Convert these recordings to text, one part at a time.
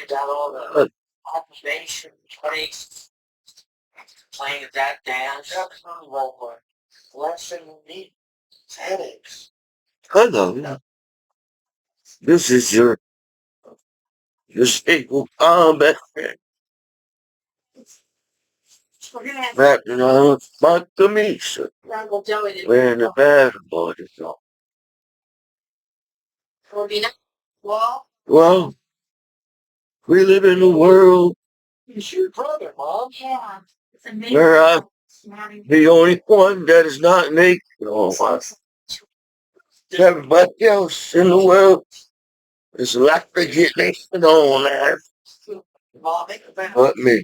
about all the occupation place, playing that dance. That's not local. Lesson me headaches. Hello. This is your staple combat. That my Commiso. Wearing the basketball. Well, we live in a world where I'm the only one that is not naked. Oh, my. Everybody else in the world is like to get naked on that. But me.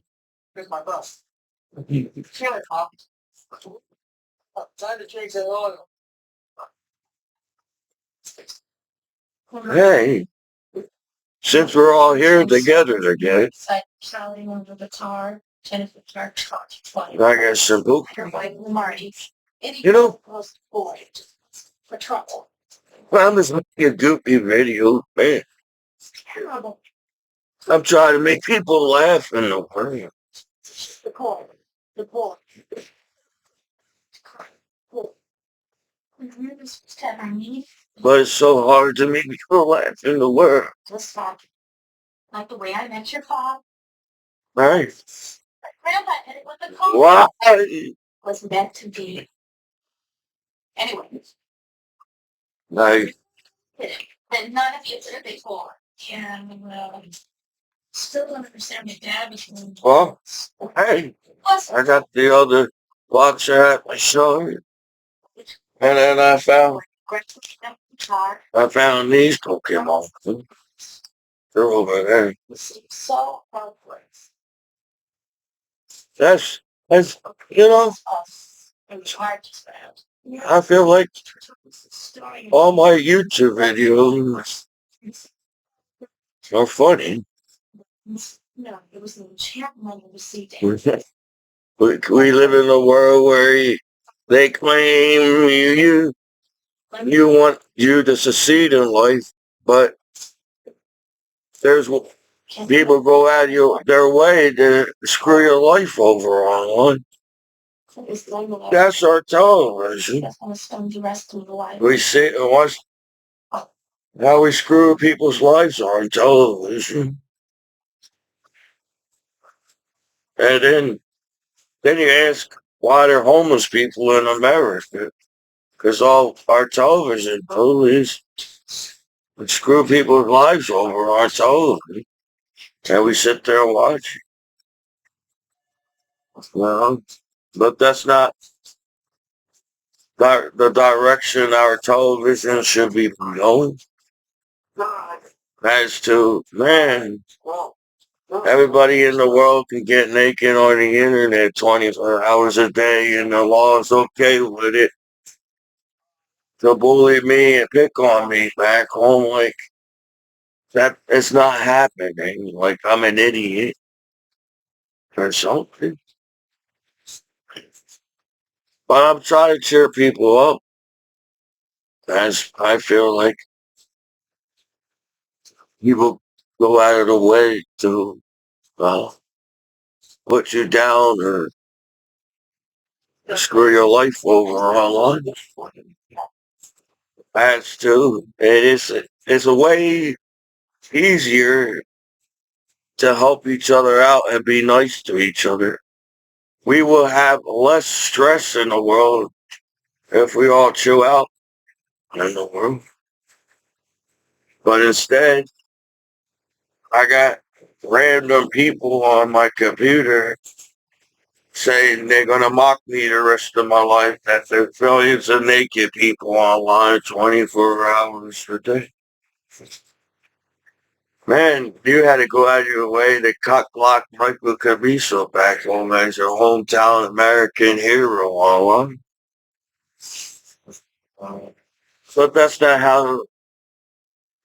Hey, since we're all here together today, I got simple. You know, I'm just making a goofy video, man. I'm trying to make people laugh in the world. But it's so hard to make people laugh in the world. Right? Why? Like, well, hey, I got the other box at my shoulder, and then I found these Pokemon. They're over there. That's you know, I feel like all my YouTube videos are funny. We live in a world where they claim you want you to succeed in life, but there's people go out their way to screw your life over online. That's our television. We sit and watch how we screw people's lives on television. And then you ask why they're homeless people in America. Because all our television movies screw people's lives over on television. And we sit there and watch it. Well, but that's not the direction our television should be going. As to, man, everybody in the world can get naked on the internet 24 hours a day, and the law is okay with it. To bully me and pick on me back home, like, that it's not happening. Like, I'm an idiot or something. But I'm trying to cheer people up, as I feel like people go out of the way to uh, put you down or screw your life over online. That's too. It's a way easier to help each other out and be nice to each other. We will have less stress in the world if we all chill out in the world. But instead, I got random people on my computer saying they're gonna mock me the rest of my life, that there's billions of naked people online 24 hours a day. Man, you had to go out of your way to cock block Michael Commiso back home as your hometown American hero online. But that's not how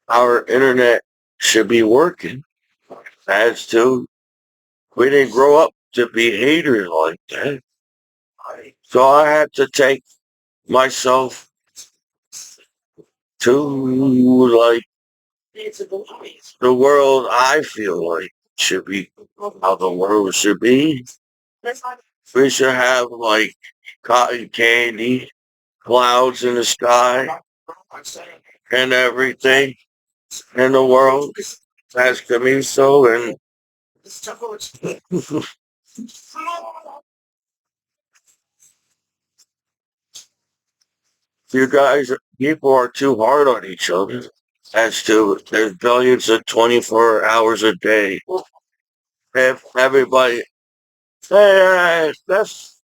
our internet should be working. As to, we didn't grow up to be haters like that. So I had to take myself to, like, the world I feel like should be how the world should be. We should have like cotton candy, clouds in the sky, and everything in the world. As Commiso and you guys, people are too hard on each other. As to there's billions of 24 hours a day. If everybody, that's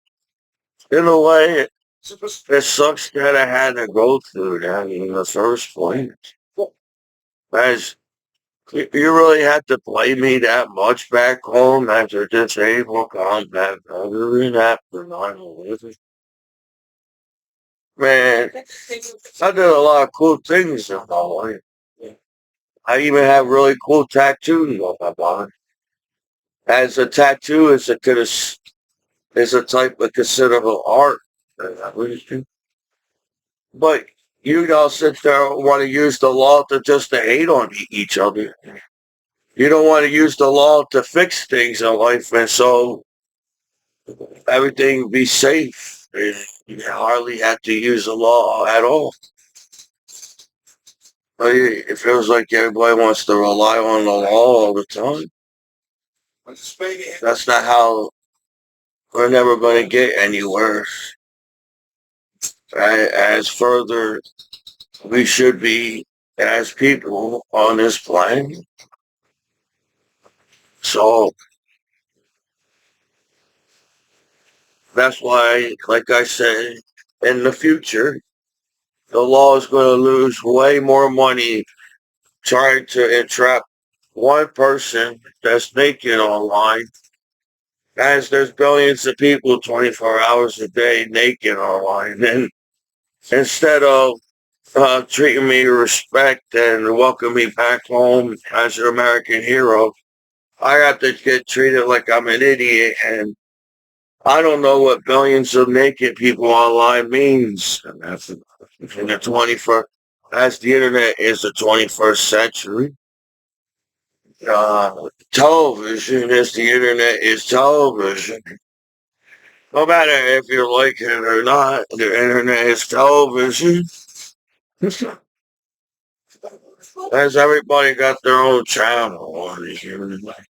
in a way, it sucks that I had to go through that in the first place. As you really had to blame me that much back home as a disabled combat veteran after 9/11. Man, I did a lot of cool things in my life. I even have really cool tattoos on my body. As a tattoo is a type of considerable art. But you all sit there and want to use the law to just to hate on each other. You don't want to use the law to fix things in life, and so everything be safe. You hardly have to use the law at all. But it feels like everybody wants to rely on the law all the time. That's not how we're never going to get anywhere. As further we should be as people on this planet. So that's why, like I said, in the future, the law is going to lose way more money trying to entrap one person that's naked online, as there's billions of people 24 hours a day naked online. And instead of treating me with respect and welcome me back home as an American hero, I have to get treated like I'm an idiot. And I don't know what billions of naked people online means. And that's in the 21st, as the internet is the 21st century. Television is the internet is television. No matter if you like it or not, the internet is television. As everybody got their own channel on the internet.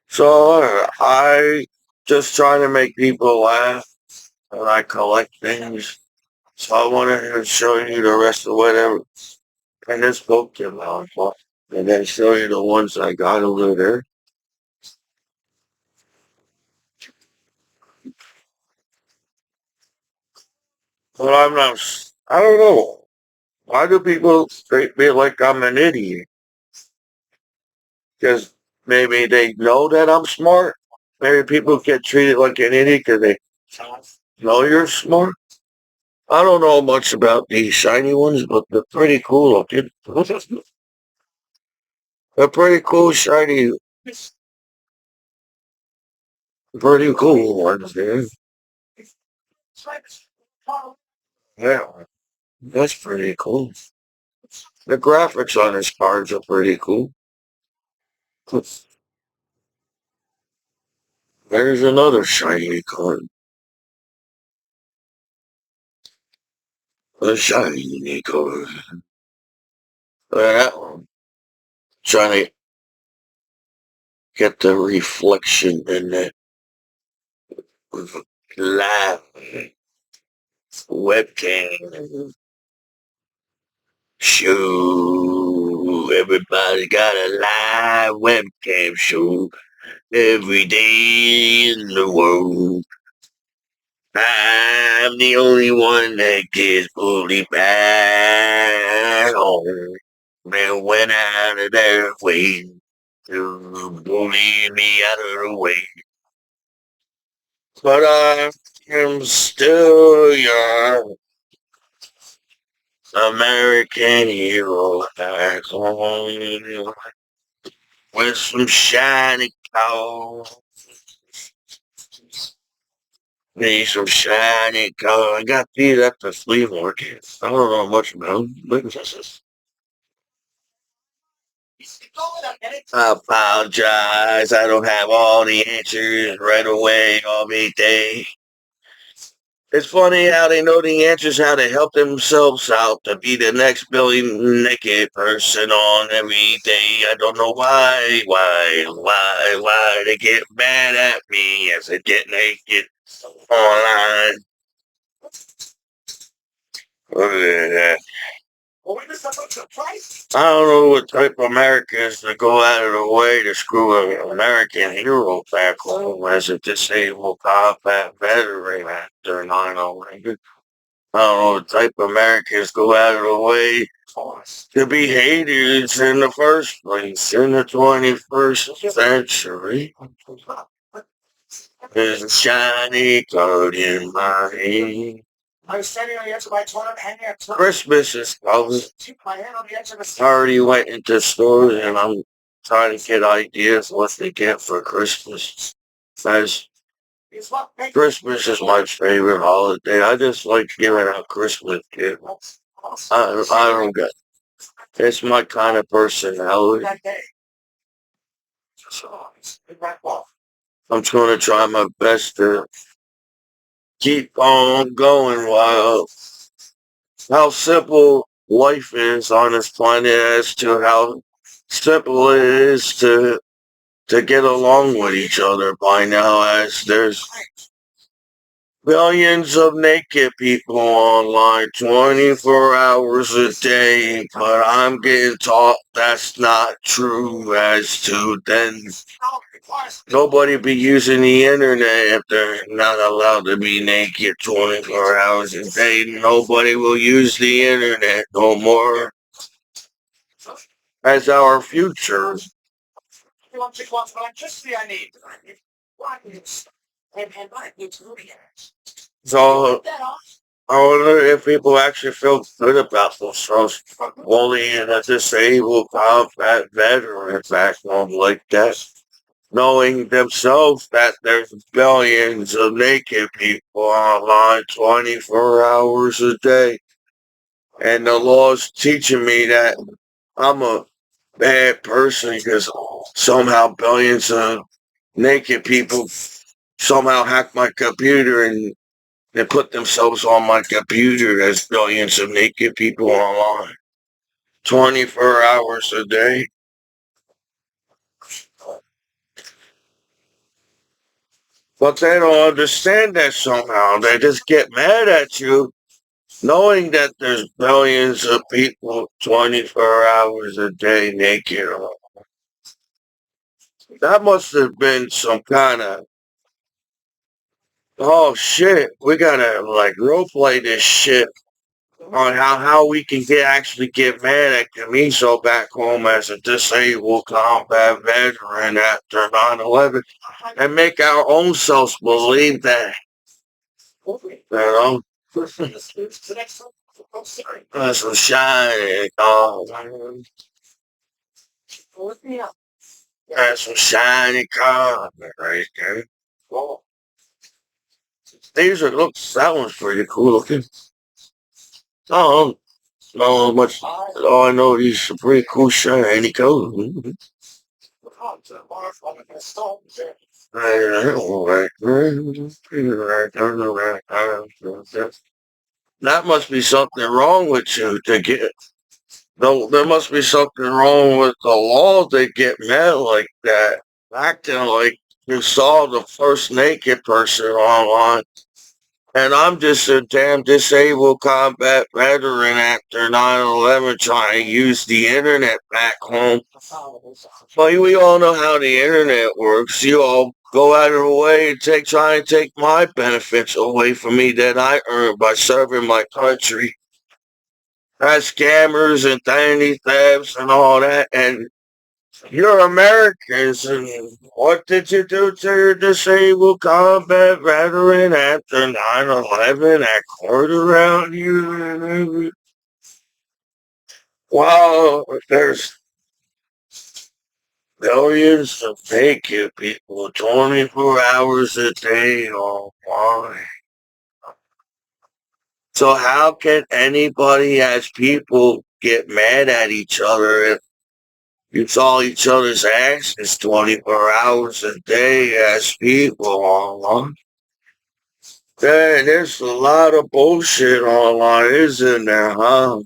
So I just try to make people laugh and I collect things. So I wanted to show you the rest of whatever in this book came out, and then show you the ones I got over there. But I'm not. I don't know. Why do people treat me like I'm an idiot? Because maybe they know that I'm smart. Maybe people get treated like an idiot because they know you're smart. I don't know much about these shiny ones, but they're pretty cool looking. They're pretty cool, shiny, pretty cool ones, man. Yeah, that's pretty cool. The graphics on his cards are pretty cool. There's another shiny card. A shiny card. Look at that one. Trying to get the reflection in it with a live webcam. Show. Everybody got a live webcam show every day in the world. I'm the only one that gets bullied back home. They went out of their way to bully me out of the way. But I am still your American hero back home with some shiny cars. Need some shiny cars. I got these at the flea market. I don't know much about them, but I apologize. I don't have all the answers right away every day. It's funny how they know the answers, how to help themselves out to be the next billion naked person on every day. I don't know why they get mad at me as I get naked online. I don't know what type of Americans to go out of the way to screw an American hero back home as a disabled combat veteran after 9/11. I don't know what type of Americans go out of the way to be haters in the first place in the 21st century. There's a shiny card in my hand. Christmas is coming. I already went into stores and I'm trying to get ideas what they get for Christmas. As Christmas is my favorite holiday. I just like giving out Christmas gifts. I don't get. It's my kind of personality. I'm trying to try my best to keep on going while how simple life is on this planet as to how simple it is to get along with each other by now as there's billions of naked people online 24 hours a day, but I'm getting taught that's not true as to then nobody be using the internet if they're not allowed to be naked 24 hours a day. Nobody will use the internet no more as our future. So I wonder if people actually feel good about themselves bullying a disabled combat veteran back home like that, knowing themselves that there's billions of naked people online 24 hours a day. And the law's teaching me that I'm a bad person because somehow billions of naked people somehow hack my computer and they put themselves on my computer as billions of naked people online 24 hours a day. But they don't understand that somehow. They just get mad at you knowing that there's billions of people 24 hours a day naked. That must have been some kind of, oh shit, we gotta like role play this shit on how we can actually get mad at Commiso back home as a disabled combat veteran after 9/11 and make our own selves believe that, you know, that's some shiny car. That's some shiny car right there. These are, look, that one's pretty cool looking. Oh, no much. Oh, I know these are pretty cool shiny colors. That must be something wrong with you to get. No, there must be something wrong with the law to get mad like that. Acting like you saw the first naked person online. And I'm just a damn disabled combat veteran after 9/11 trying to use the internet back home. Well, we all know how the internet works. You all go out of the way and try and take my benefits away from me that I earned by serving my country. As scammers and tiny thefts and all that. And you're Americans, and what did you do to your disabled combat veteran after 9/11 that court around you? Well, there's millions of naked people 24 hours a day online. So how can anybody as people get mad at each other You saw each other's asses 24 hours a day as people online. There's a lot of bullshit online, isn't there, huh?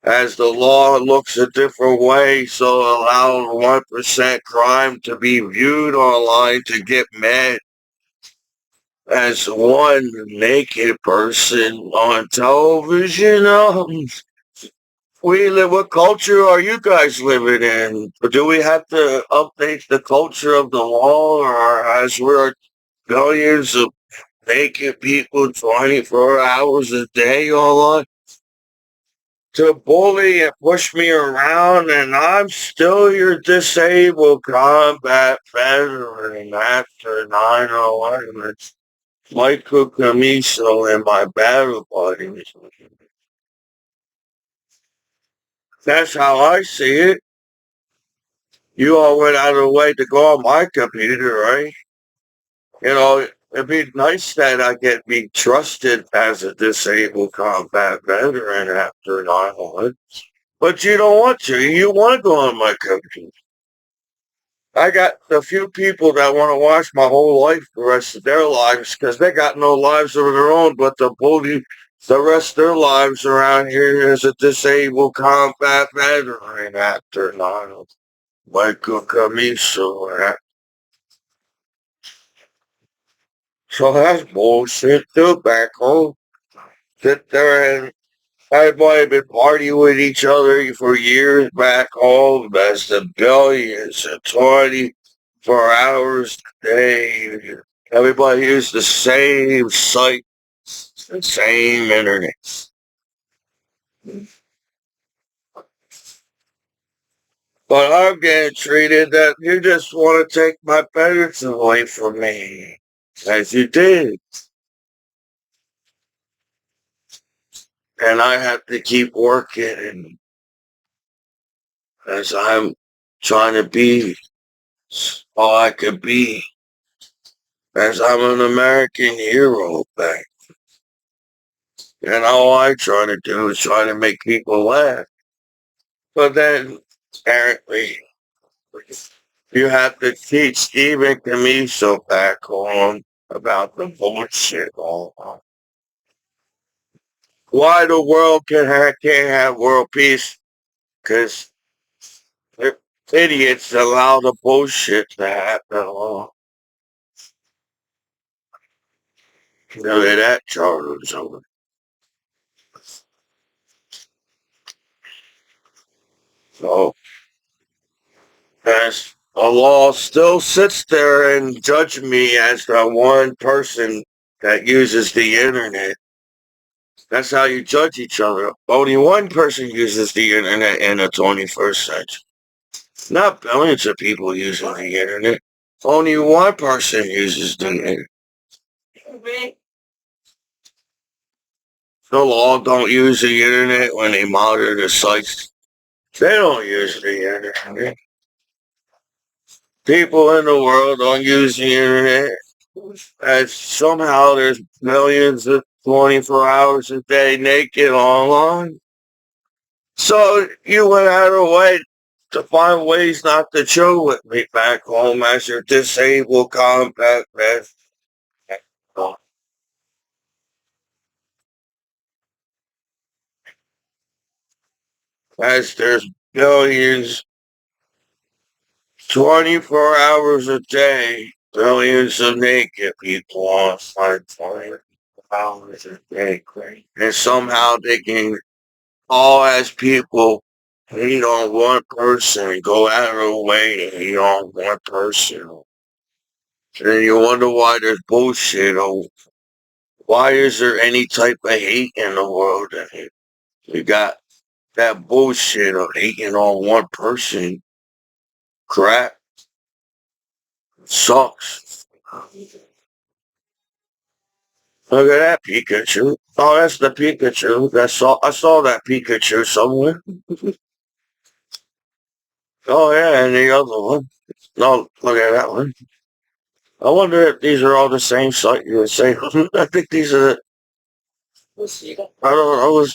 As the law looks a different way, so allow 1% crime to be viewed online to get mad as one naked person on television. We live. What culture are you guys living in? Do we have to update the culture of the law, or as we're billions of naked people 24 hours a day online to bully and push me around, and I'm still your disabled combat veteran after 9/11. It's Michael Commiso and my battle buddies. That's how I see it. You all went out of the way to go on my computer, right? It'd be nice that I get be trusted as a disabled combat veteran after 9/11. But you don't want to. You want to go on my computer. I got a few people that want to watch my whole life, the rest of their lives, because they got no lives of their own, but to bully the rest of their lives around here as a disabled combat veteran after 9/11. Michael Commiso. So that's bullshit too back home. Sit there and everybody have been partying with each other for years back home as the billions and 24 hours a day. Everybody used the same site, the same internet. But I'm getting treated that you just want to take my benefits away from me. As you did. And I have to keep working as I'm trying to be all I could be. As I'm an American hero back. And all I try to do is try to make people laugh. But then, apparently, you have to teach Stephen Camiso back home about the bullshit all on. Why the world can't have world peace? Because idiots allow the bullshit to happen along. Look at that charter's over. So, as a law still sits there and judge me as the one person that uses the internet. That's how you judge each other. Only one person uses the internet in the 21st century. Not billions of people using the internet. Only one person uses the internet. The law don't use the internet when they monitor the sites. They don't use the internet. People in the world don't use the internet. And somehow there's millions of 24 hours a day naked online. So you went out of the way to find ways not to chill with me back home as your disabled combat vet. As there's billions, 24 hours a day, billions of naked people on 24 hours a day. And somehow they can all as people hate on one person, go out of their way to hate on one person. And then you wonder why there's bullshit. Or why is there any type of hate in the world? You got that bullshit of hating on one person. Crap. Sucks. Look at that Pikachu. Oh, that's the Pikachu. I saw that Pikachu somewhere. Oh yeah, and the other one. No, look at that one. I wonder if these are all the same site you would say. I think these are the, I don't know,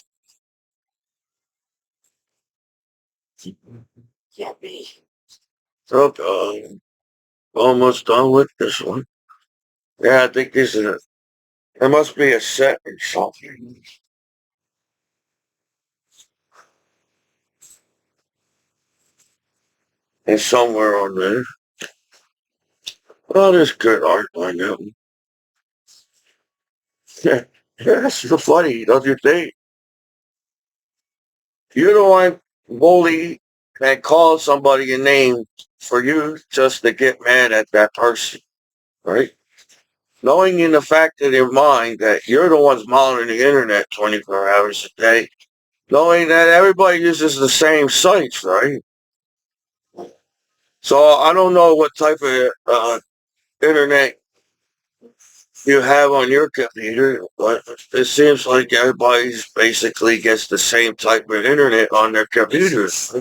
So, almost done with this one. Yeah, I think this is a, there must be a set or something. And somewhere on there. Oh, there's good art on that one. Yeah, that's so funny, don't you think? You don't want bully and call somebody a name for you just to get mad at that person, right? Knowing in the fact of your mind that you're the ones monitoring the internet 24 hours a day, knowing that everybody uses the same sites, right? So I don't know what type of internet you have on your computer, but it seems like everybody's basically gets the same type of internet on their computers.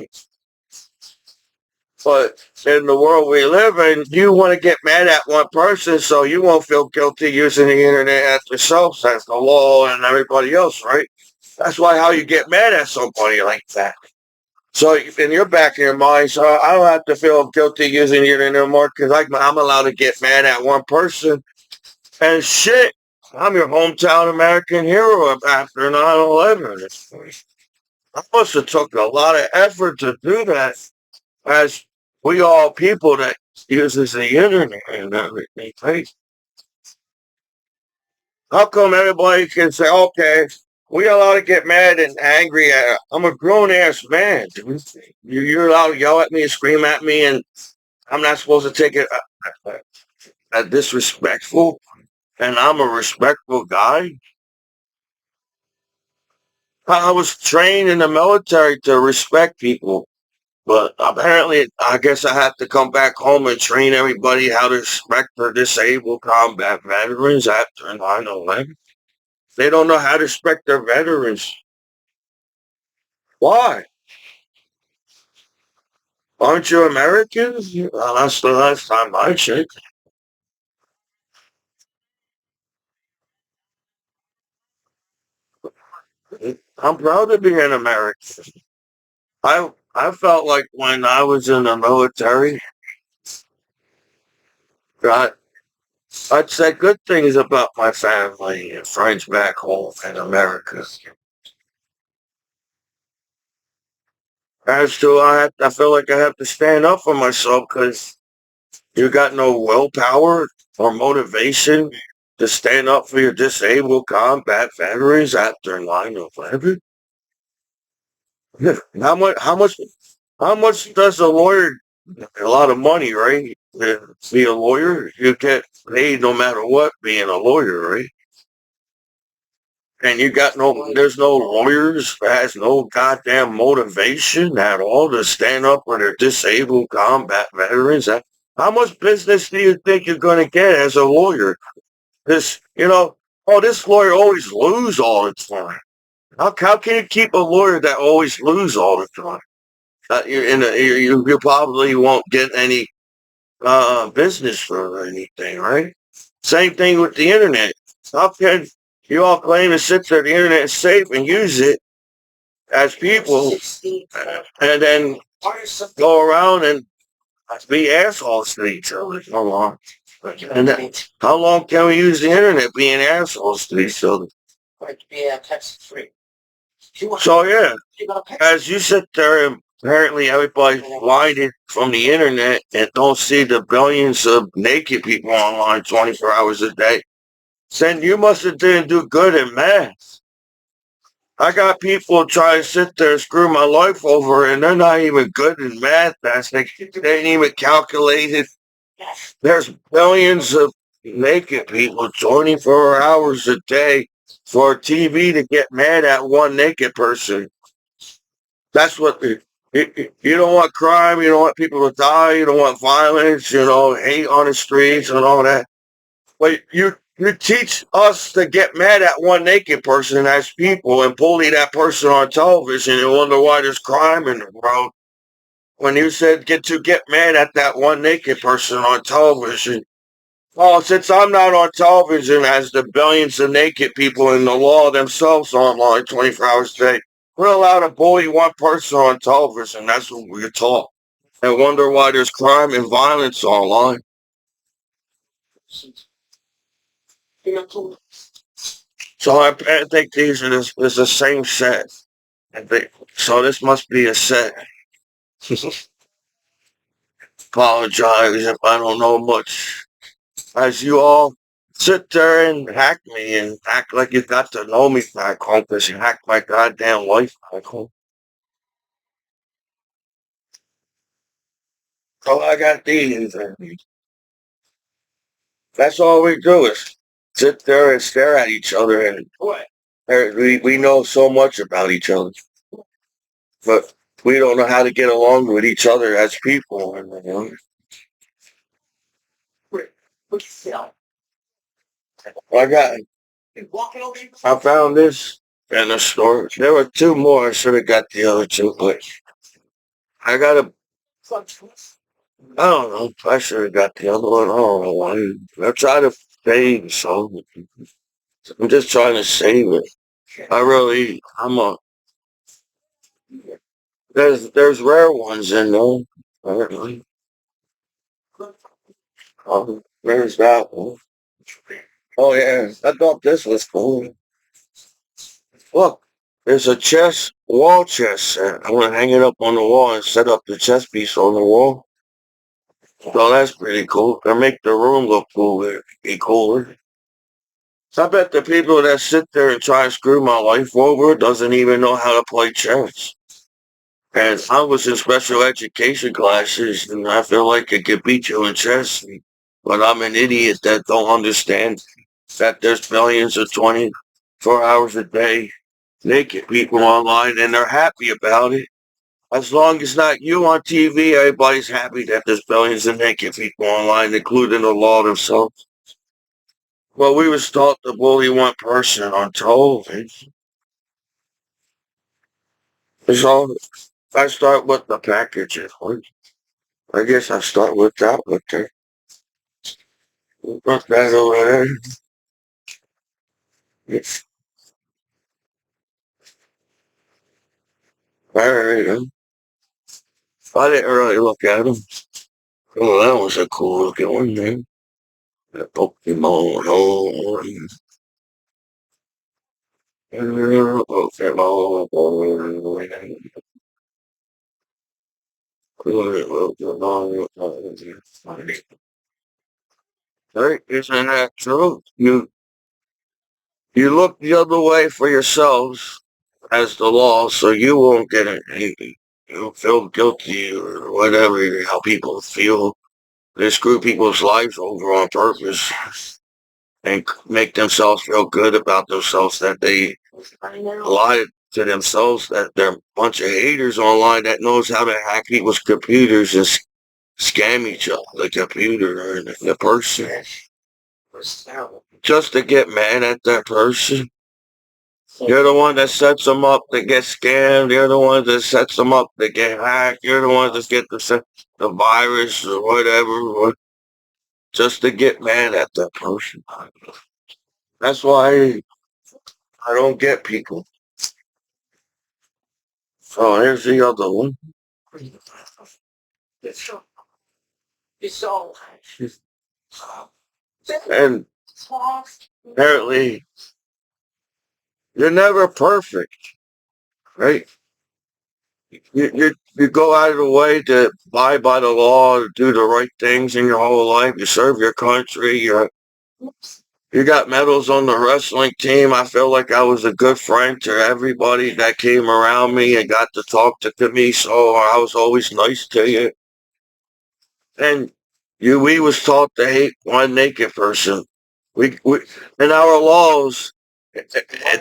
But in the world we live in, you want to get mad at one person so you won't feel guilty using the internet at yourself, as the law and everybody else, right? That's why how you get mad at somebody like that. So in your back of your mind, so I don't have to feel guilty using the internet anymore because I'm allowed to get mad at one person. And shit, I'm your hometown American hero after 9/11. I must have took a lot of effort to do that as we all people that uses the internet and everything. Right? How come everybody can say, okay, we allowed to get mad and angry at I'm a grown ass man. You're allowed to yell at me and scream at me and I'm not supposed to take it disrespectful and I'm a respectful guy. I was trained in the military to respect people. But apparently, I guess I have to come back home and train everybody how to respect the disabled combat veterans after 9/11. They don't know how to respect their veterans. Why? Aren't you Americans? Well, that's the last time I checked. I'm proud to be an American. I felt like when I was in the military, I, I'd say good things about my family and friends back home in America. As to I feel like I have to stand up for myself because you got no willpower or motivation to stand up for your disabled combat veterans after 9/11. How much, how much does a lawyer, a lot of money, right? To be a lawyer, you get paid no matter what being a lawyer, right? And you got no, there's no lawyers that has no goddamn motivation at all to stand up for their disabled combat veterans. How much business do you think you're going to get as a lawyer? This, oh, this lawyer always lose all the time. How can you keep a lawyer that always lose all the time? You probably won't get any business for anything, right? Same thing with the internet. How can you all claim to sit there, the internet is safe and use it as people, and then go around and be assholes to each other? How long? And then, how long can we use the internet being assholes to each other? So yeah, as you sit there and apparently everybody's blinded from the internet and don't see the billions of naked people online 24 hours a day, then you must have didn't do good in math. I got people trying to sit there and screw my life over and they're not even good in math. They ain't even calculated. There's billions of naked people 24 hours a day for TV to get mad at one naked person. That's what you don't want crime. You don't want people to die. You don't want violence. Hate on the streets and all that. But you teach us to get mad at one naked person as people and bully that person on television and wonder why there's crime in the world. When you said get mad at that one naked person on television. Oh, since I'm not on television as the billions of naked people in the law themselves online 24 hours a day, we're allowed to bully one person on television. That's what we're taught. and wonder why there's crime and violence online. So I think these are is the same set. I think so. This must be a set. Apologize if I don't know much. As you all sit there and hack me and act like you got to know me back home because you hacked my goddamn life back home. So I got these. And that's all we do is sit there and stare at each other and we know so much about each other, but we don't know how to get along with each other as people. And, I got, I found this in the store. There were two more. I should have got the other two, but I got a, I don't know. I should have got the other one. I don't know why. I try to save some. I'm just trying to save it. There's rare ones in there. Apparently. There's that one. Oh yeah, I thought this was cool. Look, there's a wall chess set. I'm gonna hang it up on the wall and set up the chess piece on the wall. So that's pretty cool. Gonna make the room look cooler, be cooler. So I bet the people that sit there and try to screw my life over doesn't even know how to play chess. And I was in special education classes, and I feel like I could beat you in chess, but I'm an idiot that don't understand that there's billions of 24 hours a day naked people online, and they're happy about it. As long as not you on TV, everybody's happy that there's billions of naked people online, including the law themselves. Well, we was taught to bully one person on television. So I start with the packages. I guess I start with that with there. Put that over there. It's alright. I didn't really look at them. Oh, that was a cool looking one, man. That Pokemon. Oh, Pokemon. Hey, isn't that true? You look the other way for yourselves as the law, so you won't get it. You feel guilty or whatever, how people feel. They screw people's lives over on purpose and make themselves feel good about themselves that they lie to themselves that they're a bunch of haters online that knows how to hack people's computers and scam each other, the computer or the person, just to get mad at that person. You're the one that sets them up to get scammed. You're the one that sets them up to get hacked. You're the one that get the virus or whatever, just to get mad at that person. That's why I don't get people. So here's the other one. And apparently, you're never perfect, right? You go out of the way to abide by the law, do the right things in your whole life. You serve your country. You got medals on the wrestling team. I feel like I was a good friend to everybody that came around me and got to talk to Commiso. I was always nice to you. And we was taught to hate one naked person. We in our laws,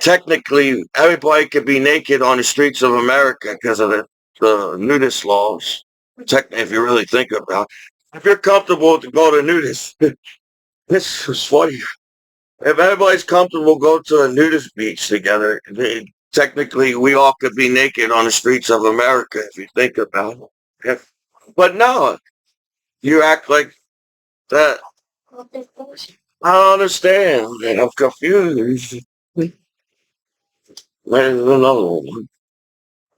technically, everybody could be naked on the streets of America because of the nudist laws. If you really think about it. If you're comfortable to go to nudist, this is funny. If everybody's comfortable go to a nudist beach together, technically we all could be naked on the streets of America if you think about it. But no, you act like that. I don't understand. Man, I'm confused. There's another one.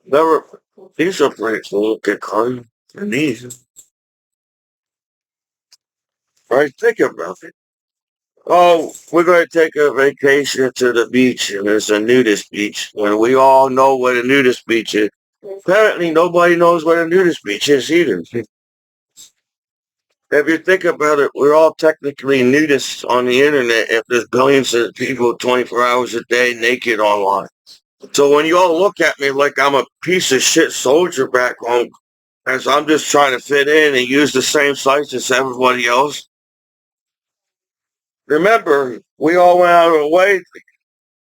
Never. These are pretty cool. Good card. And these, right? Think about it. Oh, we're going to take a vacation to the beach, and there's a nudist beach. When we all know what a nudist beach is. Apparently, nobody knows what a nudist beach is either. If you think about it, we're all technically nudists on the internet if there's billions of people 24 hours a day naked online. So when you all look at me like I'm a piece of shit soldier back home, as I'm just trying to fit in and use the same sites as everybody else, remember, we all went out of our way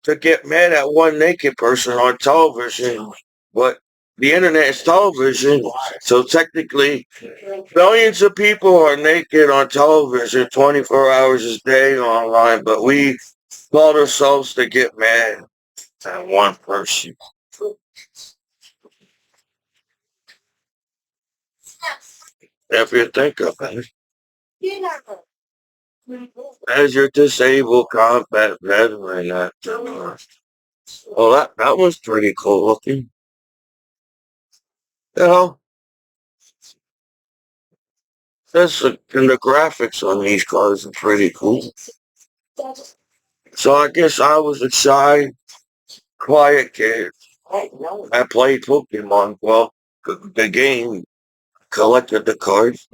to get mad at one naked person on television, but the internet is television, so technically billions of people are naked on television 24 hours a day online, but we taught ourselves to get mad at one person. If you think about it, as your disabled combat veteran, well, that was pretty cool looking. You know, and the graphics on these cars are pretty cool. So I guess I was a shy, quiet kid. I played Pokemon. Well, the game collected the cards,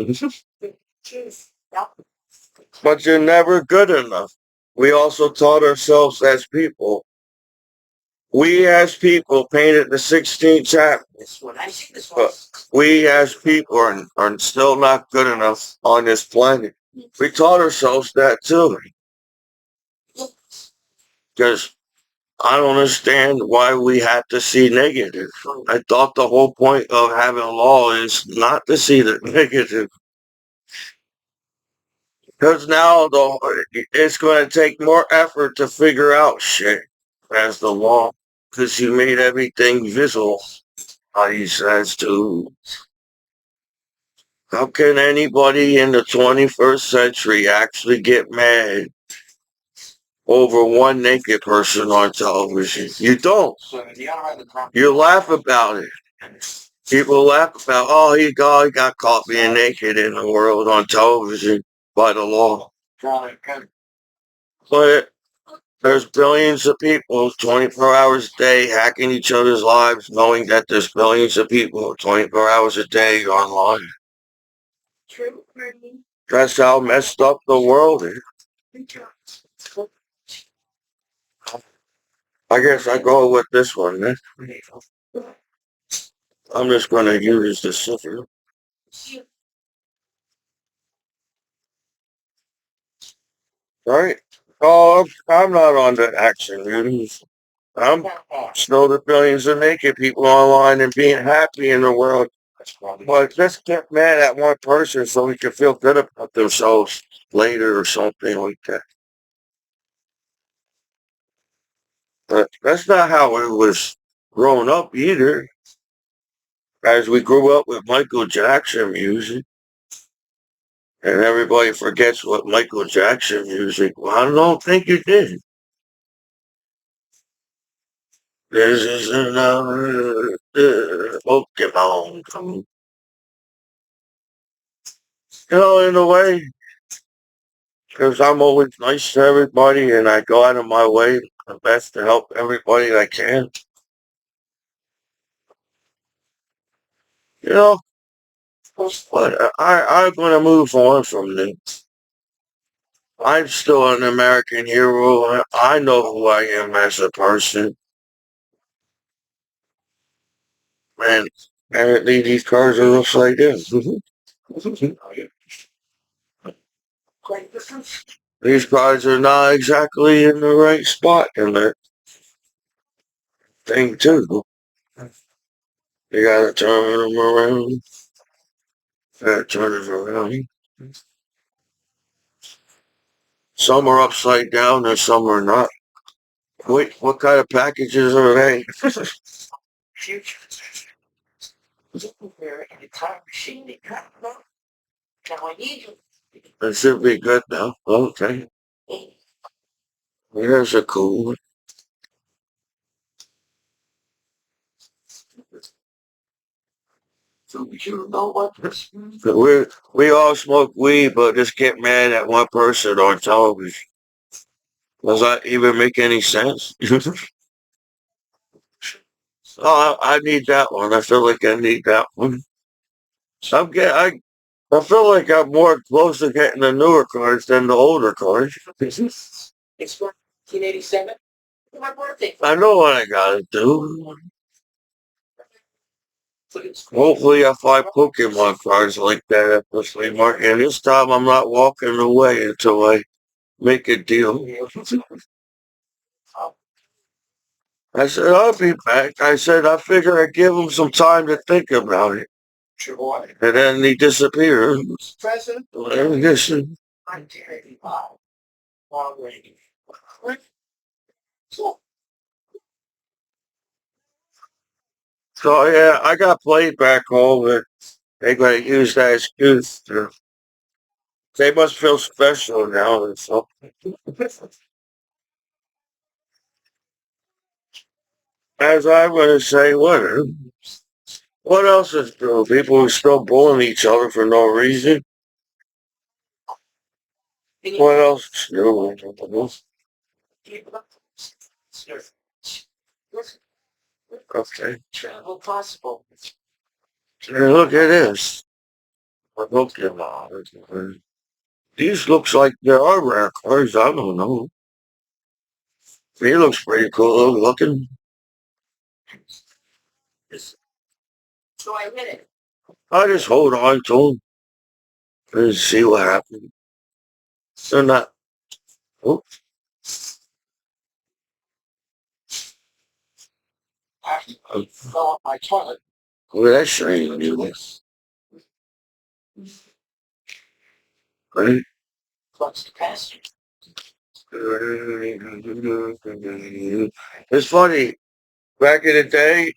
but you're never good enough. We also taught ourselves as people. We as people painted the 16 chapters, but we as people are still not good enough on this planet. We taught ourselves that too, because I don't understand why we have to see negative. I thought the whole point of having law is not to see the negative. Because now it's going to take more effort to figure out shit as the law. Because you made everything visual. He says to, how can anybody in the 21st century actually get mad over one naked person on television? You don't. You laugh about it. People laugh about, oh, he got caught being naked in the world on television by the law. But there's billions of people 24 hours a day hacking each other's lives, knowing that there's billions of people 24 hours a day online. That's how messed up the world is. I guess I go with this one. Man. I'm just going to use the cipher. Right? Oh, I'm not on the action news. I'm still the billions of naked people online and being happy in the world. But let's get mad at one person so we can feel good about themselves later or something like that. But that's not how it was growing up either. As we grew up with Michael Jackson music, and everybody forgets what Michael Jackson music. Well, I don't think you did. This is another Pokemon. In a way, because I'm always nice to everybody and I go out of my way the best to help everybody I can. You know, but I'm going to move on from this. I'm still an American hero. I know who I am as a person. Man, apparently these cars are upside down. These cars are not exactly in the right spot in their thing too. You gotta turn them around. Gotta turn them around. Some are upside down and some are not. Wait, what kind of packages are they? That should be good now. Okay. Here's a cool one. We all smoke weed, but just get mad at one person on television. Does that even make any sense? Oh, I need that one. I feel like I need that one. I feel like I'm more close to getting the newer cards than the older cards. I know what I gotta do. Hopefully I find Pokemon cards like that at the flea market. And this time I'm not walking away until I make a deal. I said, I'll be back. I said, I figure I'd give him some time to think about it. And then he disappeared. And this- So yeah, I got played back home and they gotta use that excuse. They must feel special now and so as I'm gonna say, what else is true? People who still bullying each other for no reason. What else is true? Okay. Hey, look at this. Pokemon. These looks like there are rare cards. I don't know. He looks pretty cool looking. I just hold on to them and see what happens. They're not. Oh, look at that shiny new. Right? It's funny. Back in the day,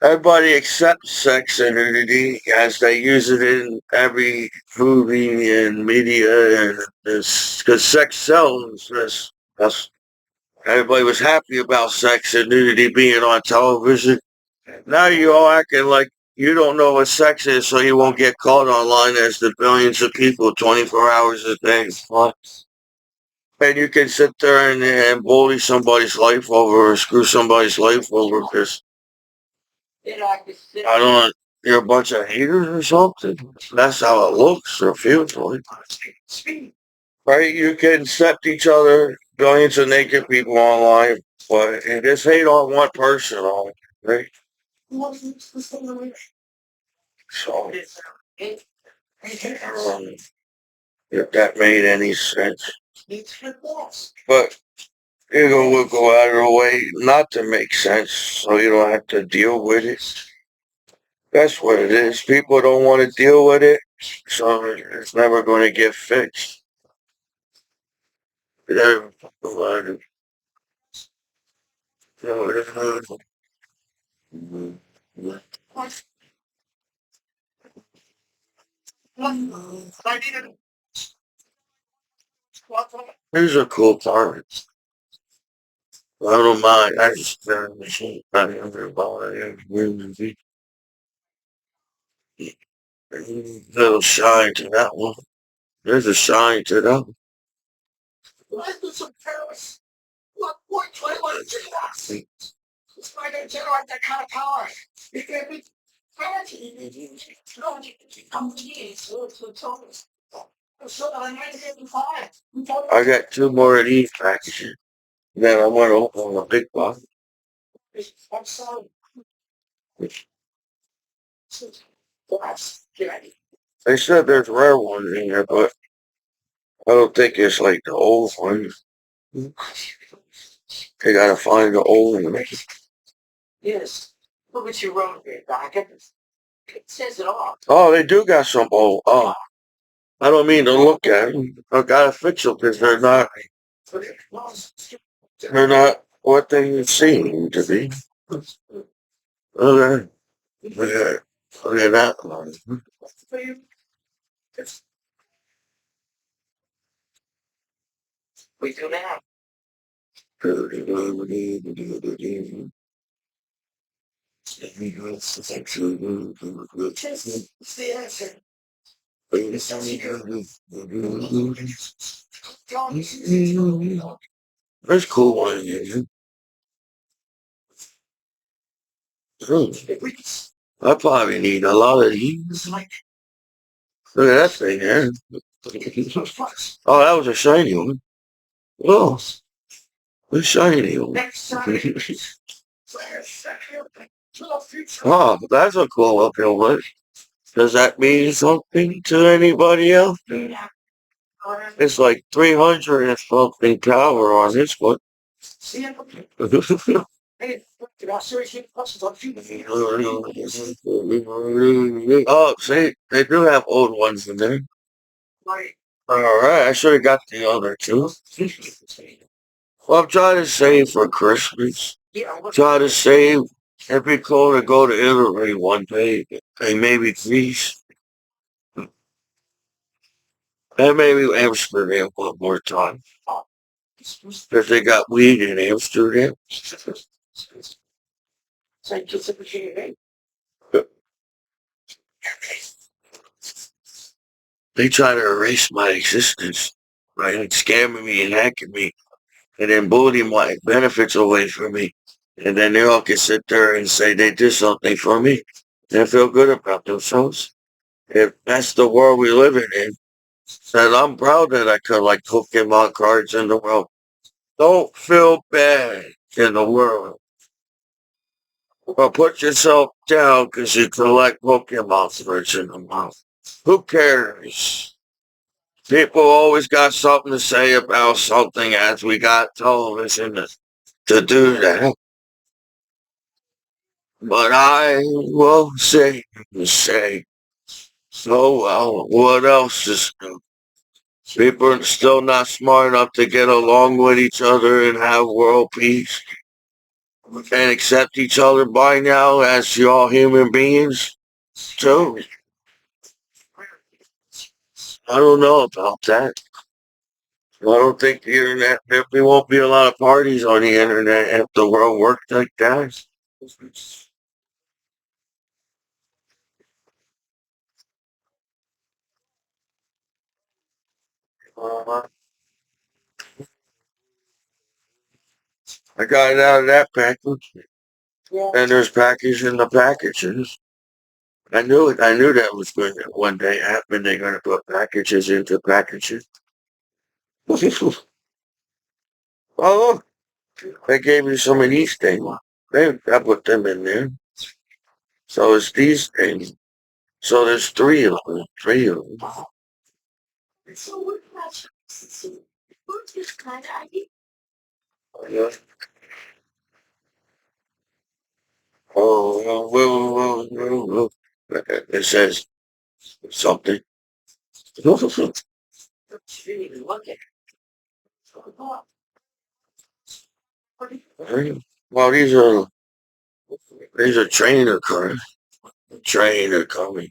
everybody accepts sex and nudity as they use it in every movie and media, and because sex sells. That's everybody was happy about sex and nudity being on television. Now you all acting like you don't know what sex is, so you won't get caught online as the billions of people 24 hours a day. What? And you can sit there and bully somebody's life over or screw somebody's life over because I don't. You're a bunch of haters or something. That's how it looks or feels like. Right? You can accept each other, billions of naked people online, but you just hate on one person, on right? So, um, if that made any sense. But we'll go out of our way not to make sense so you don't have to deal with it. That's what it is. People don't want to deal with it, so it's never going to get fixed. They're- These are cool cards. I don't mind. I just I never bought it. Little shine to that one. There's a shine to that one. I got two more of these packages. Then I want to open a big box. They said there's rare ones in here, but I don't think it's like the old ones. They gotta find the old ones. Oh, they do got some old. Oh, I don't mean to look at them. I gotta fix them because they're not what they seem to be. Okay. Look at, look at that one. There's cool one here. I probably need a lot of these. Look at that thing there. Oh, that was a shiny one. Oh, a shiny one. Oh, that's a cool uphill one. Does that mean something to anybody else? It's like 300 and something power on this one. Oh, see, they do have old ones in there. Alright, I should have got the other two. Well, I'm trying to save for Christmas. Try to save. It'd be cool to go to Italy one day. And maybe Greece. And maybe Amsterdam one more time. Because they got weed in Amsterdam. They try to erase my existence. Right? Like scamming me and hacking me. And then bullying my benefits away from me. And then they all can sit there and say they did something for me. And feel good about themselves. If that's the world we live in, then I'm proud that I collect Pokemon cards in the world. Don't feel bad in the world. Or put yourself down because you collect Pokemon cards in the world. Who cares? People always got something to say about something as we got television to do that. But I will say, so well, what else is new? People are still not smart enough to get along with each other and have world peace and accept each other by now as you all human beings too. I don't know about that. I don't think the internet, there won't be a lot of parties on the internet if the world worked like that. Uh, I got it out of that package, and there's package in the packages. I knew it. I knew that was going to one day happen. They're going to put packages into packages. Oh, they gave me some of these things. I put them in there. So it's these things. So there's three of them. Three of them. Yeah. Oh, well. It says something. Well, these are trainer cards. Trainer coming.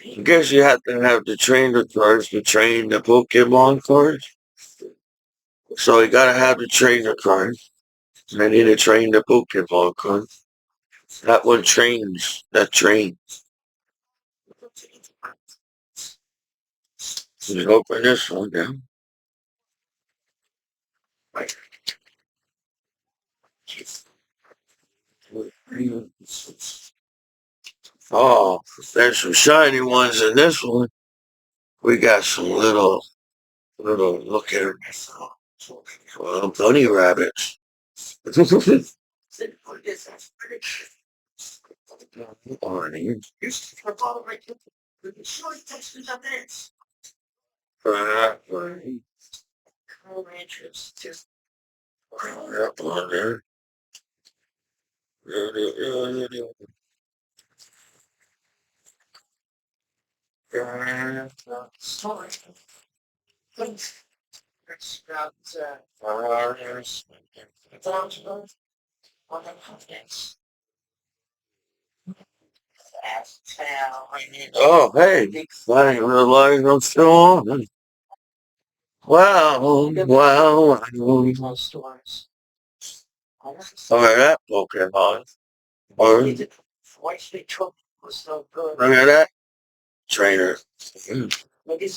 I guess you have to have the trainer cards to train the Pokemon cards. So you gotta have the trainer card. And I need to train the Pokemon card. That one trains. That train. Just open this one down. Oh, there's some shiny ones in this one. We got some little look at bunny rabbits. Arnie. Yep, on there. Oh, hey, I didn't realize I'm still on. Wow. Oh, that Pokemon. Or Look at that. Trainer. Look at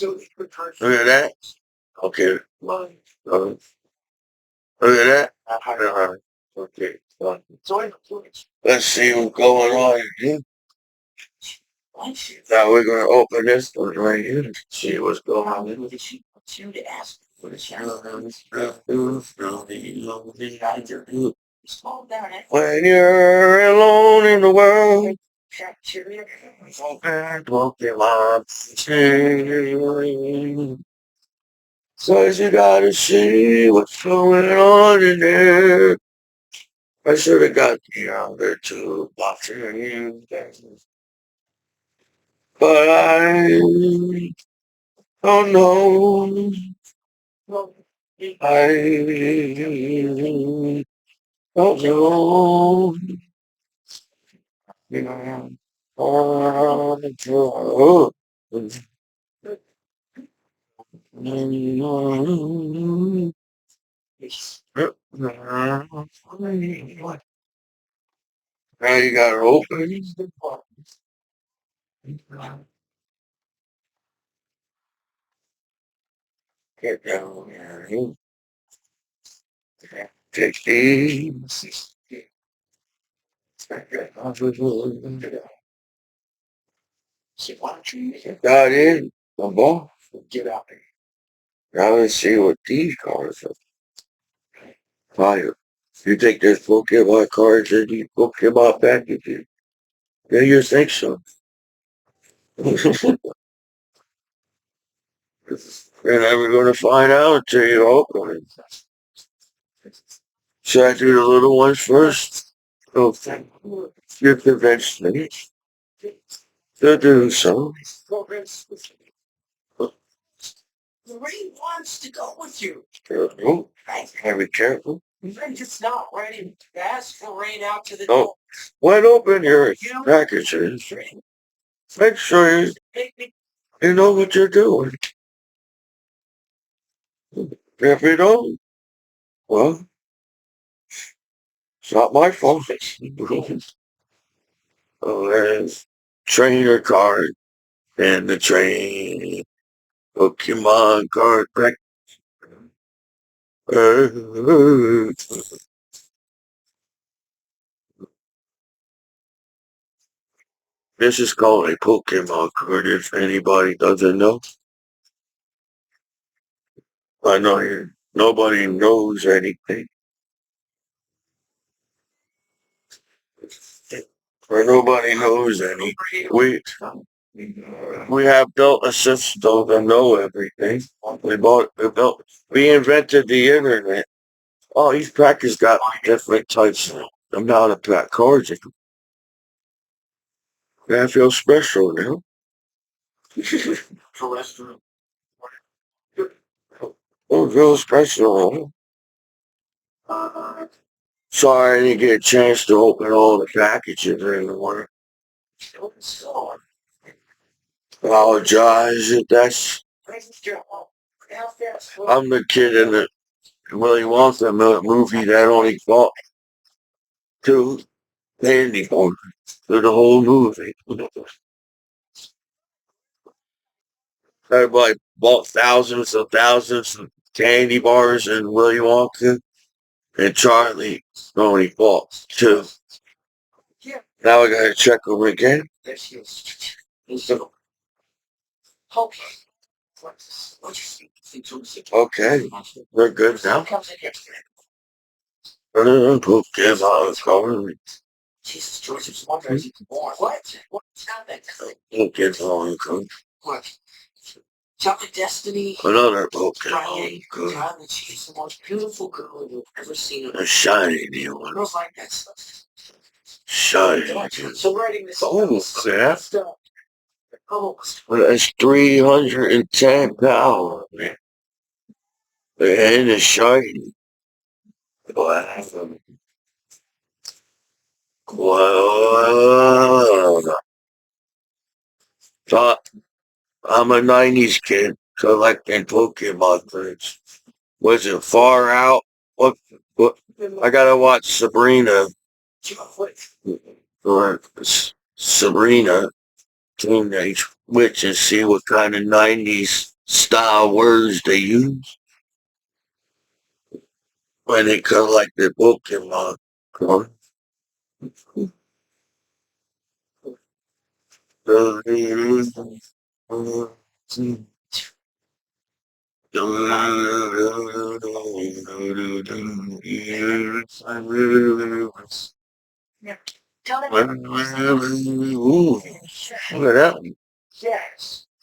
that. Okay. Look at that. Okay. Let's see what's going on here. Now we're going to open this one right here. See what's going on. When you're alone in the world, open Pokemon. Cause you gotta see what's going on in there. I should have got the other two boxing, but I don't know. I don't know. Oh, now you got to open. Get down there. Take these. Got in the ball. Now let's see what these cards are. Fire. You take this Pokemon cards and these Pokemon packages. Yeah, you think so? You're never going to find out until you open it. Should I do the little ones first? Okay. You're convinced me to do so. Careful. Be careful. Oh, when open your packages, make sure you know what you're doing. If you don't, well, it's not my fault. Oh, there's trainer card and the train Pokemon card back. This is called a Pokemon card if anybody doesn't know. I know you. Nobody knows anything. Or nobody knows any. We have built a system to know everything. We invented the internet. Oh, each pack has got different types of amount of pack cards. I feel special now. Oh, feel special. Sorry I didn't get a chance to open all the packages anymore. Apologize if that's. I'm the kid in the Willy Wonka movie that only bought two candy bars through the whole movie. Everybody bought thousands of candy bars in Willy Wonka, and Charlie only bought two. Now I gotta check them again. Okay, we're good now. Pokemon card. Pokemon card. Another Pokemon card. A shiny one. Shiny. Oh, crap. That's 310 pounds. And it's shiny. Wow. Wow. Thought I'm a 90s kid collecting Pokemon cards. Was it far out? What? I gotta watch Sabrina. Or Sabrina Teenage Witch and see what kind of 90s style words they use when they collect the Pokemon. Come on. Ooh, look at that one.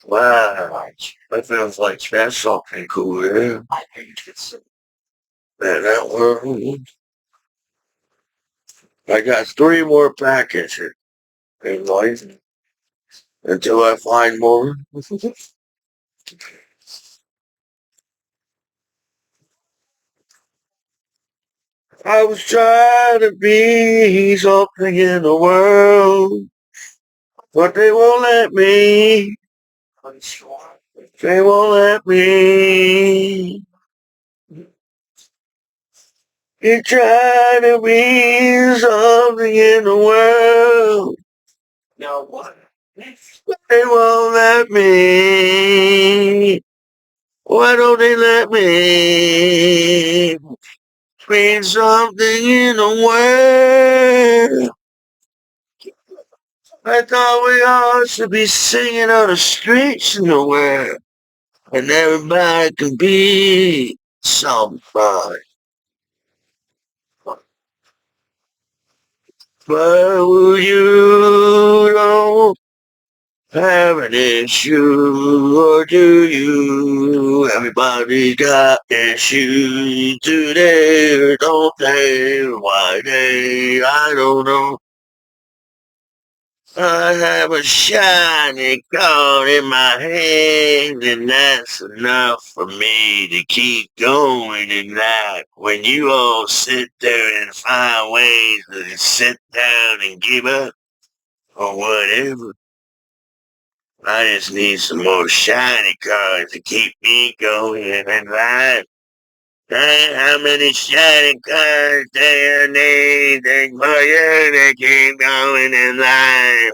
Wow. That feels like that's something cool, yeah. Man, that one. I got three more packets in life until I find more. I was trying to be something in the world, but they won't let me. They won't let me. You try to be something in the world. They won't let me. Why don't they let me be something in the world? I thought we all should be singing on the streets in the world. And everybody can be somebody. But you don't have an issue, or do you? Everybody got issues today, don't they? Why they? I don't know. I have a shiny card in my hand, and that's enough for me to keep going in life. When you all sit there and find ways to sit down and give up or whatever, I just need some more shiny cards to keep me going in life. How many shiny cards do you need for you to keep going in life?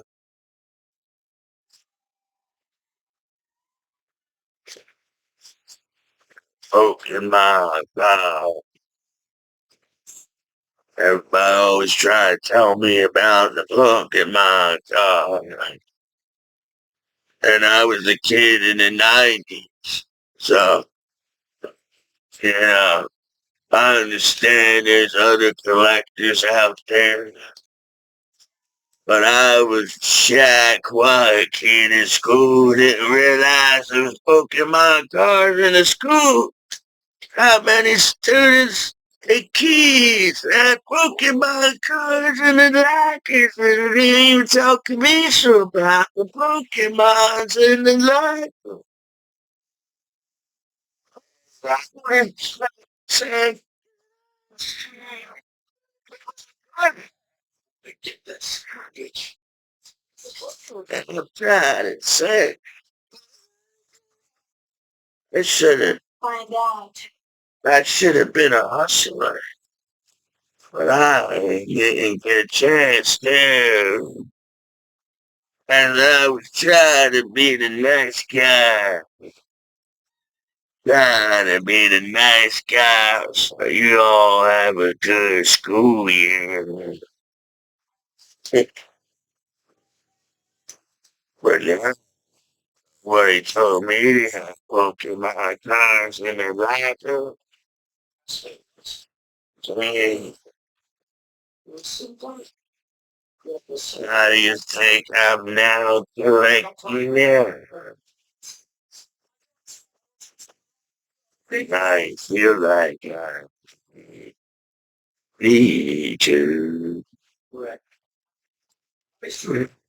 Pokemon Go. Everybody always try to tell me about the Pokemon Go. And I was a kid in the 90s. So, yeah, I understand there's other collectors out there. But I was shy, quiet kid in school. Didn't realize there was Pokemon cards in the school. How many students and kids had Pokemon cards in the lockers and they didn't even tell Commiso about the Pokemons in the locker. Said, get this package. And I'm trying to say, it should have, that should have been a hustler. But I didn't get a chance there. And I was trying to be the nice guy. Trying to be the nice guy so you all have a good school year. But that's what he told me to have Pokemon cards in the locker. And how do you think I'm now collecting them? I feel like I need to.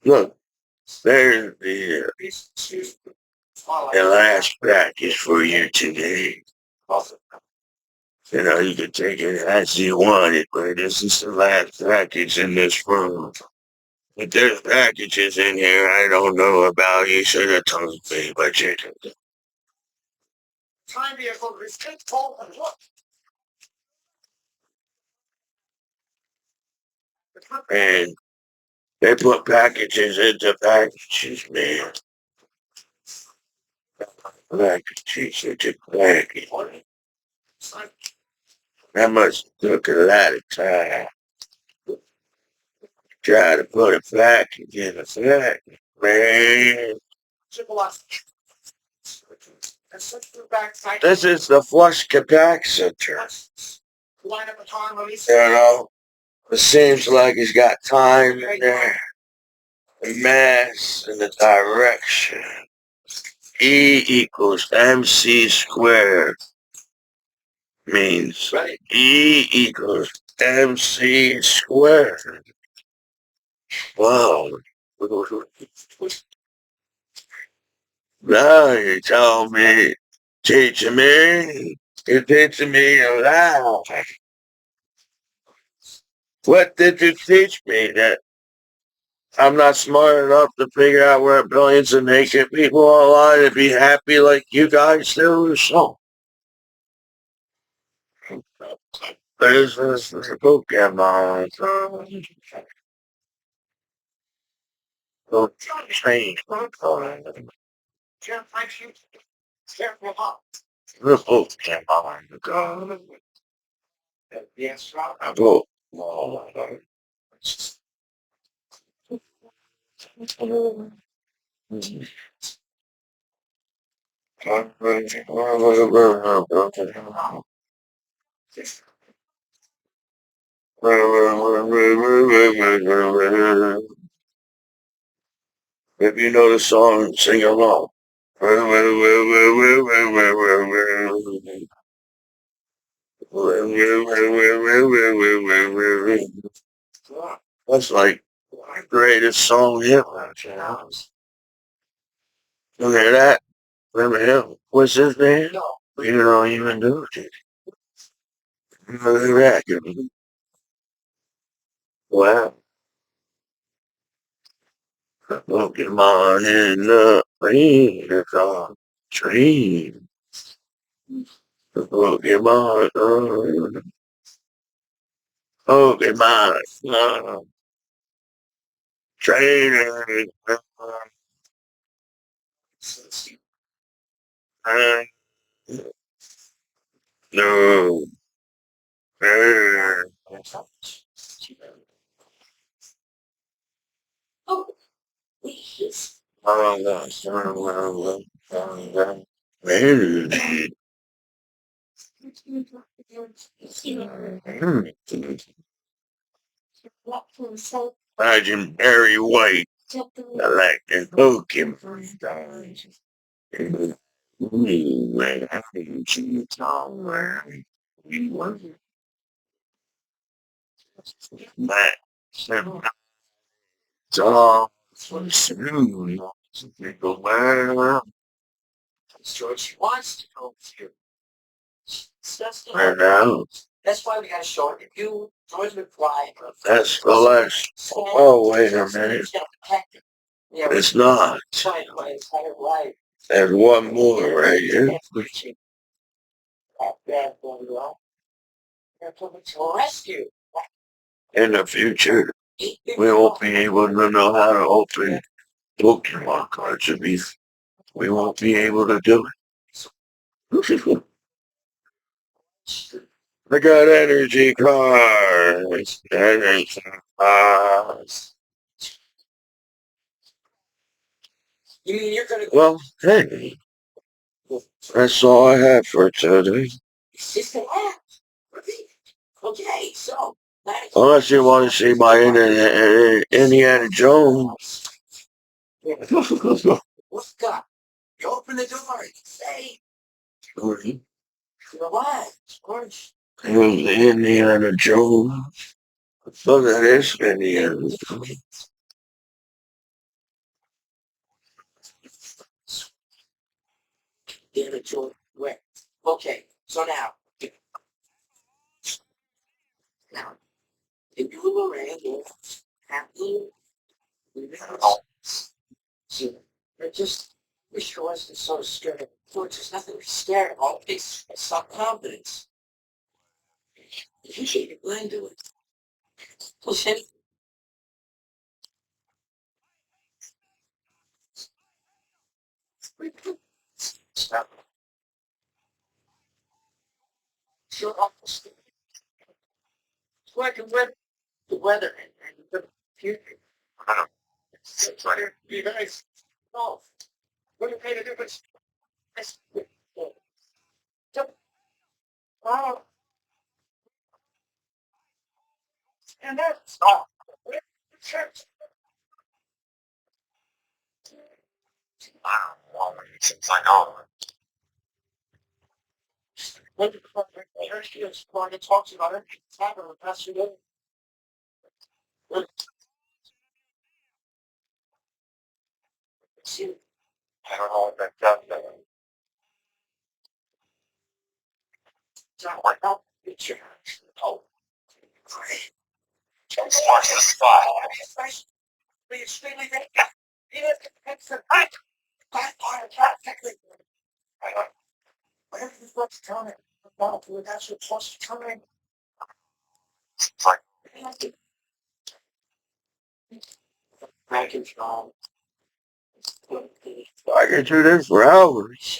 Look, there's the last practice for you today. You know, you can take it as you want it, but this is the last package in this room. If there's packages in here I don't know about, you should have told me, but you didn't. And They put packages into packages, man. Packages into packages. That must took a lot of time. Try to put a package in a package, man. This is the flush capacitor. You know, it seems like he's got time in there, the mass, and the direction. E equals mc squared means E equals mc squared. Wow. Now you tell me, teaching me, you're teaching me a lot. What did you teach me that I'm not smart enough to figure out where billions of naked people are alive to be happy like you guys do? So, there's this Pokemon. Don't change. The Pokemon. Go. If you know the song, sing along. That's like the greatest song ever. You hear that? Remember him? What's his name? You don't even do it. Look at that. Wow. Pokemon in the rain. It's on train. Pokemon. Pokemon. Training. No. Imagine Barry White elected Pokemon. That dog soon. I know. That's the last. Oh, wait a minute. It's not. There's one more right here. In the future, we won't be able to know how to open Pokemon cards. We won't be able to do it. I got energy cards. Energy cards. Well, hey, that's all I have for today. Unless you want to see my Indiana Jones. Indiana Jones. Look at this Indiana Jones. I can do this for hours.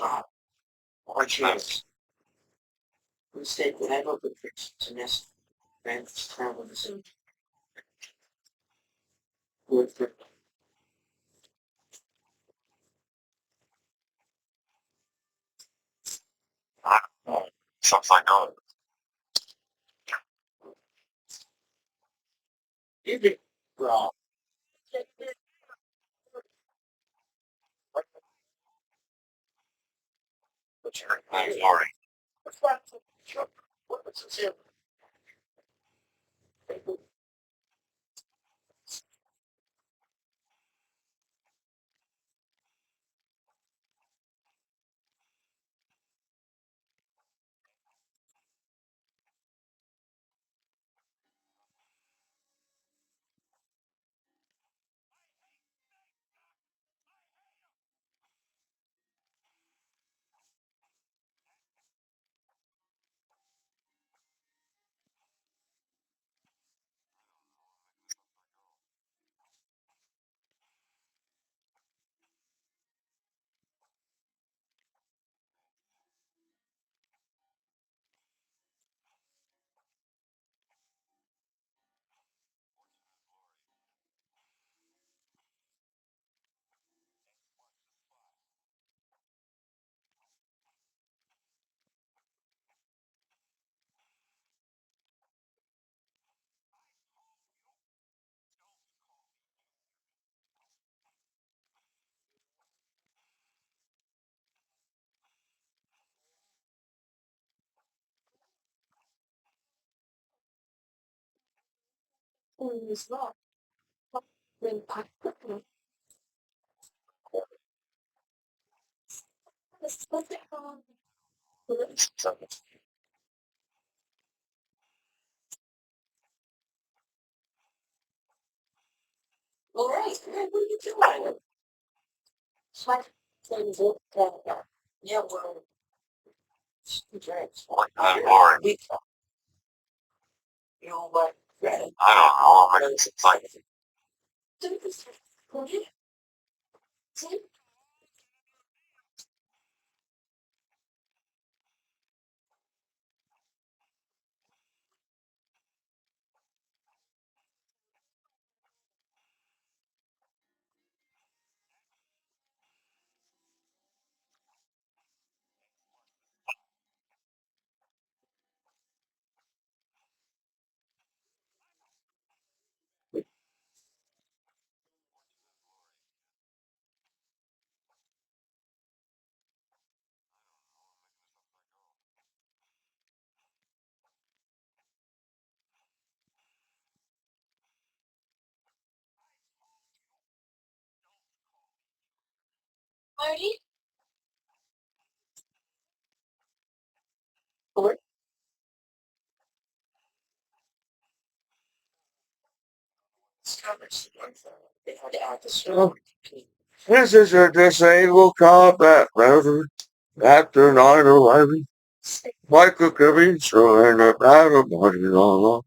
This is a disabled combat veteran after 9/11. Michael Commiso and the battle buddy on.